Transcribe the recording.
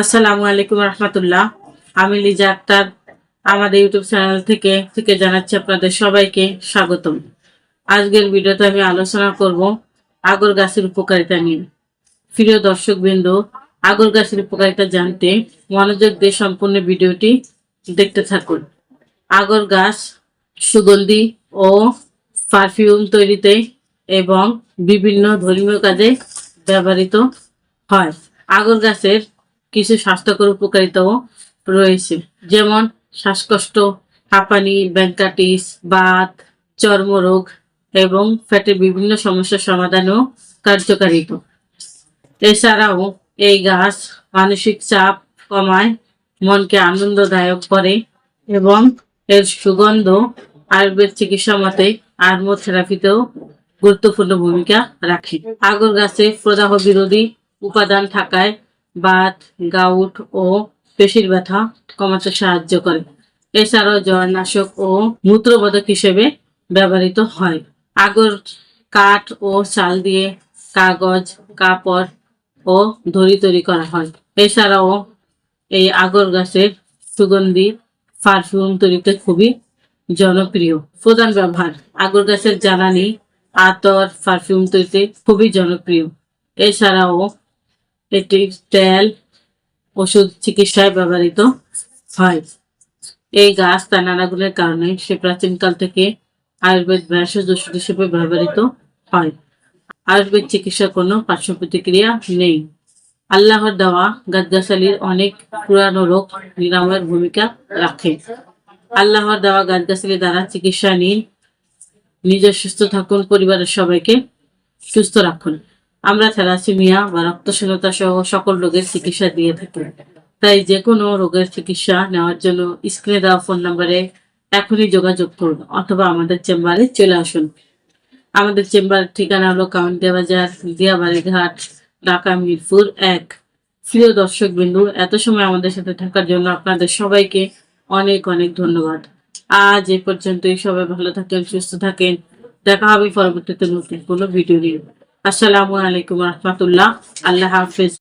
আসসালামু আলাইকুম রহমতুল্লাহ। আমি লিজা আক্তার আমাদের ইউটিউব চ্যানেল থেকে জানাচ্ছি আপনাদের সবাইকে স্বাগতম। আজকের ভিডিওতে আমি আলোচনা করব আগর গাছের উপকারিতা নিয়ে। প্রিয় দর্শকবৃন্দ, আগর গাছের উপকারিতা জানতে মনোযোগ দিয়ে সম্পূর্ণ ভিডিওটি দেখতে থাকুন। আগর গাছ সুগন্ধি ও পারফিউম তৈরিতে এবং বিভিন্ন ধর্মীয় কাজে ব্যবহৃত হয়। আগর গাছের কিছু স্বাস্থ্যকর উপকারিতাও রয়েছে, যেমন শ্বাসকষ্ট, হাঁপানি, ব্রঙ্কাইটিস, বাত, চর্মরোগ এবং পেটের বিভিন্ন সমস্যার সমাধানেও কার্যকারিতা। এছাড়াও এই গাছ মানসিক চাপ কমায়, মনকে আনন্দদায়ক করে এবং এর সুগন্ধ আয়ুর্বেদ চিকিৎসা মতে আর্মোথেরাপিতেও গুরুত্বপূর্ণ ভূমিকা রাখে। আগর গাছে প্রদাহ বিরোধী উপাদান থাকায় বাত, গাউট ও পেশির ব্যথা কমাতে সাহায্য করে। এছাড়াও জলনাশক ও মূত্রবোধক হিসেবে ব্যবহৃত হয়। আগর কাঠ ও চাল দিয়ে কাগজ, কাপড় ও দড়ি তৈরি করা হয়। এছাড়াও এই আগর গাছের সুগন্ধি পারফিউম তৈরিতে খুবই জনপ্রিয়। প্রধান ব্যবহার: আগর গাছের জ্বালানি, আতর, পারফিউম তৈরিতে খুবই জনপ্রিয়। এছাড়াও এটি তেল, ওষুধ, চিকিৎসায় ব্যবহৃত হয়। এই গাছ তার নানা গুণের কারণে সে প্রাচীনকাল থেকে আয়ুর্বেদ ভেষজ ওষুধ হিসেবে ব্যবহৃত হয়। আয়ুর্বেদ চিকিৎসার কোনো পার্শ্ব প্রতিক্রিয়া নেই। আল্লাহর দেওয়া গাছগাছালির অনেক পুরানো রোগ নিরাময়ের ভূমিকা রাখে। আল্লাহর দেওয়া গাছগাছালি দ্বারা চিকিৎসা নিন, নিজে সুস্থ থাকুন, পরিবারের সবাইকে সুস্থ রাখুন। আমরা থ্যালাসেমিয়া বা রক্তশূন্যতা সহ সকল রোগের চিকিৎসা দিয়ে থাকি। তাই যে কোনো রোগের চিকিৎসা নেওয়ার জন্য স্ক্রিনে দেওয়া ফোন নম্বরে এখনই যোগাযোগ করুন অথবা আমাদের চেম্বারে চলে আসুন। আমাদের চেম্বারের ঠিকানা হলো কাউন্টিয়া বাজার, দিয়াবাড়ি ঘাট, ঢাকা মিরপুর 1। প্রিয় দর্শক বিন্দু, এত সময় আমাদের সাথে থাকার জন্য আপনাদের সবাইকে অনেক অনেক ধন্যবাদ। আজ এই পর্যন্তই। সবাই ভালো থাকেন, সুস্থ থাকেন। দেখা হবে পরবর্তীতে নতুন কোনো ভিডিও নিয়ে। আসসালামু আলাইকুম রহমতুল্লাহ। আল্লাহ হাফেজ।